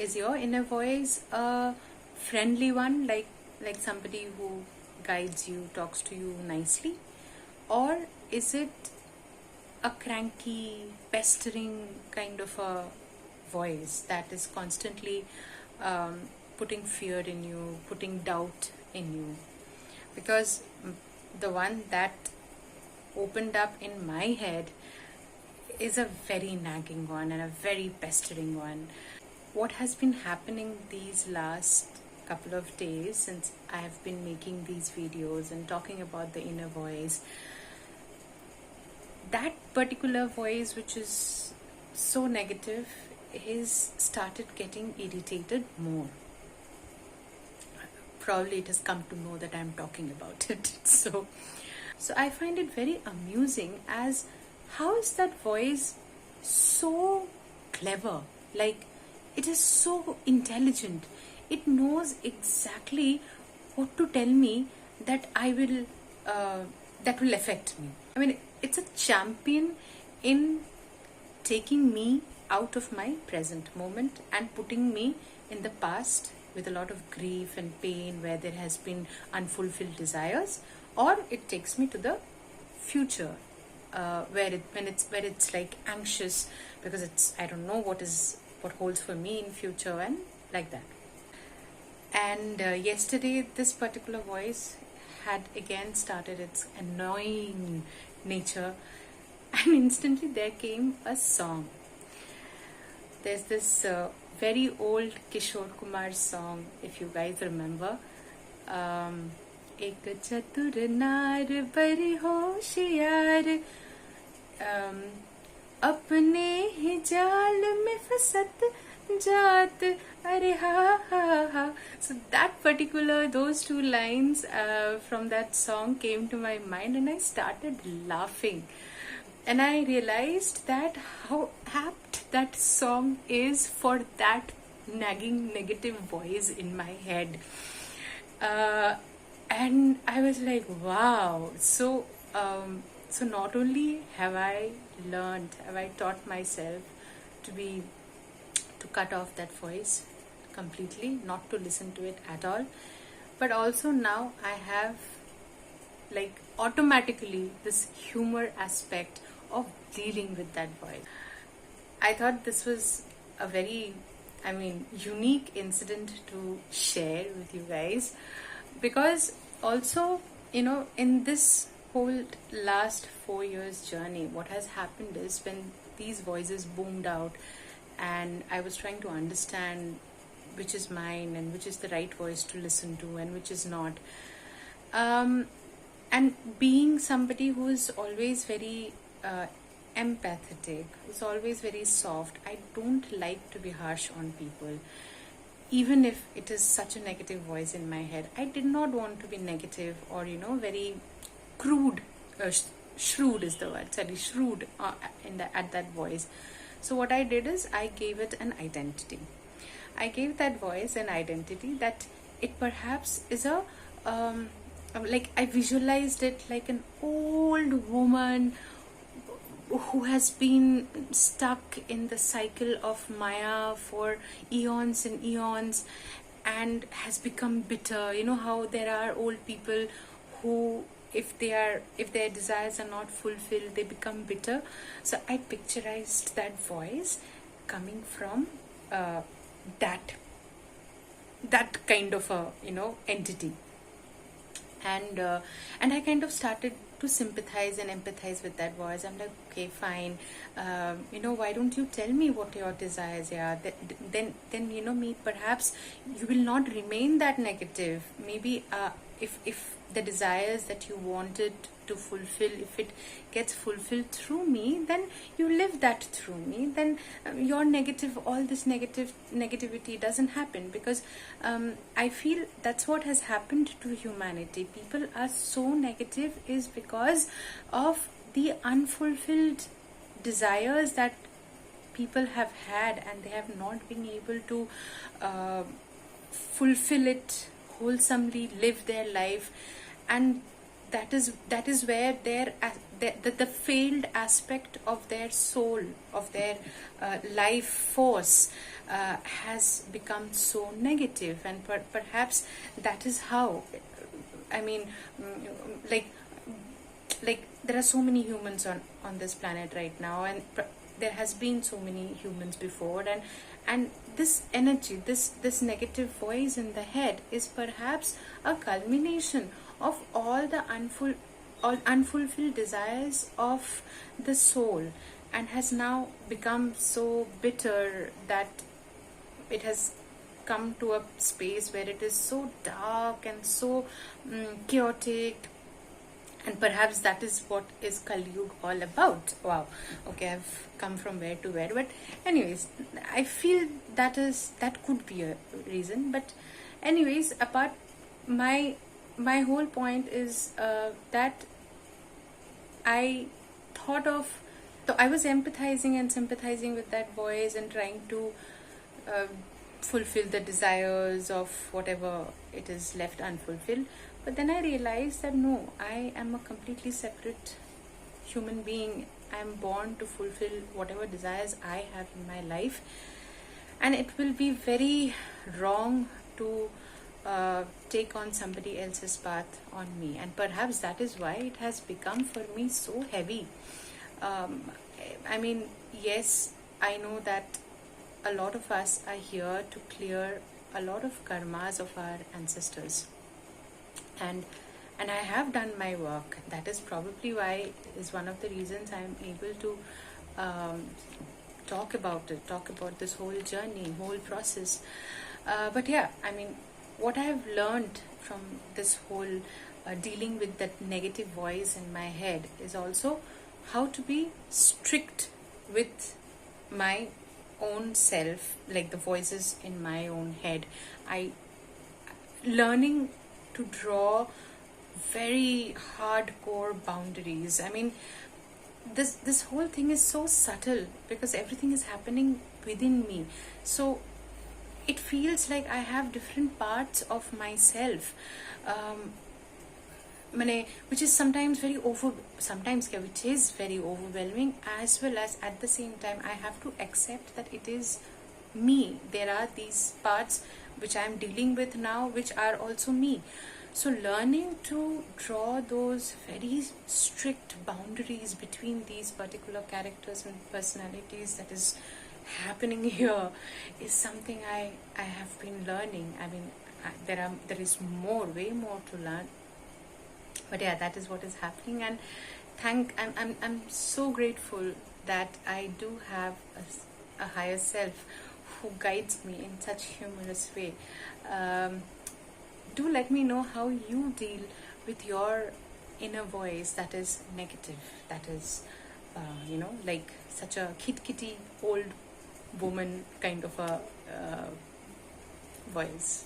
Is your inner voice a friendly one, like somebody who guides you, talks to you nicely? Or is it a cranky, pestering kind of a voice that is constantly putting fear in you, putting doubt in you? Because the one that opened up in my head is a very nagging one and a very pestering one. What has been happening these last couple of days since I have been making these videos and talking about the inner voice, that particular voice which is so negative is started getting irritated more. Probably it has come to know that I'm talking about it. So I find it very amusing as how is that voice so clever? Like, it is so intelligent. It knows exactly what to tell me that that will affect me. I mean, it's a champion in taking me out of my present moment and putting me in the past with a lot of grief and pain where there has been unfulfilled desires, or it takes me to the future where it's like anxious because it's I don't know what holds for me in future and like that. And yesterday this particular voice had again started its annoying nature, and instantly there came a song. There's this very old Kishore Kumar song, if you guys remember. एक चतुर नार बड़ी होशियार, अपने ही जाल में फंसत जात, अरे ha ha ha. So that particular, those two lines from that song came to my mind, and I started laughing. And I realized that how apt that song is for that nagging negative voice in my head. And I was like, wow. So not only have I taught myself to cut off that voice completely, not to listen to it at all, but also now I have like automatically this humor aspect of dealing with that voice. I thought this was a very, unique incident to share with you guys, because also, in this whole last 4 years journey, what has happened is when these voices boomed out and I was trying to understand which is mine and which is the right voice to listen to and which is not. And being somebody who is always very empathetic, who's always very soft, I don't like to be harsh on people. Even if it is such a negative voice in my head, I did not want to be negative or, very crude. Shrewd is the word. Sorry, shrewd at that voice. So what I did is I gave it an identity. I gave that voice an identity that it perhaps is a I visualized it like an old woman who has been stuck in the cycle of Maya for eons and eons and has become bitter. You know how there are old people who, if their desires are not fulfilled, they become bitter. So I picturized that voice coming from that kind of a entity, and I kind of started to sympathize and empathize with that voice. I'm like, okay, fine, why don't you tell me what your desires are? Then me, perhaps you will not remain that negative. Maybe if the desires that you wanted to fulfill, if it gets fulfilled through me, then you live that through me, then your all this negativity doesn't happen, because I feel that's what has happened to humanity. People are so negative is because of the unfulfilled desires that people have had, and they have not been able to fulfill it wholesomely, live their life, and that is where the failed aspect of their soul, of their life force, has become so negative. And perhaps that is how, I mean, like there are so many humans on this planet right now, and there has been so many humans before, and this energy, this negative voice in the head is perhaps a culmination of all the unfulfilled desires of the soul, and has now become so bitter that it has come to a space where it is so dark and so chaotic. And perhaps that is what is Kali Yuga all about. Wow. Okay, I've come from where to where. But anyways, I feel that could be a reason. But anyways, apart, my whole point is that I thought of, so I was empathizing and sympathizing with that voice and trying to uh, fulfill the desires of whatever it is left unfulfilled. But then I realized that no, I am a completely separate human being. I am born to fulfill whatever desires I have in my life, and it will be very wrong to take on somebody else's path on me. And perhaps that is why it has become for me so heavy. um, I mean, yes, I know that a lot of us are here to clear a lot of karmas of our ancestors, and I have done my work. That is probably why, is one of the reasons I am able to um, talk about this whole journey, whole process. But yeah, I mean, what I have learned from this whole dealing with that negative voice in my head is also how to be strict with my own self, like the voices in my own head. I learning to draw very hardcore boundaries. I mean, this whole thing is so subtle because everything is happening within me. So it feels like I have different parts of myself, which is sometimes which is very overwhelming, as well as at the same time I have to accept that it is me. There are these parts which I am dealing with now, which are also me. So learning to draw those very strict boundaries between these particular characters and personalities, that is happening here, is something I have been learning. I mean, there is way more to learn. But yeah, that is what is happening. And I'm so grateful that I do have a higher self who guides me in such humorous way. Do let me know how you deal with your inner voice that is negative, that is like such a kitty old woman kind of a voice.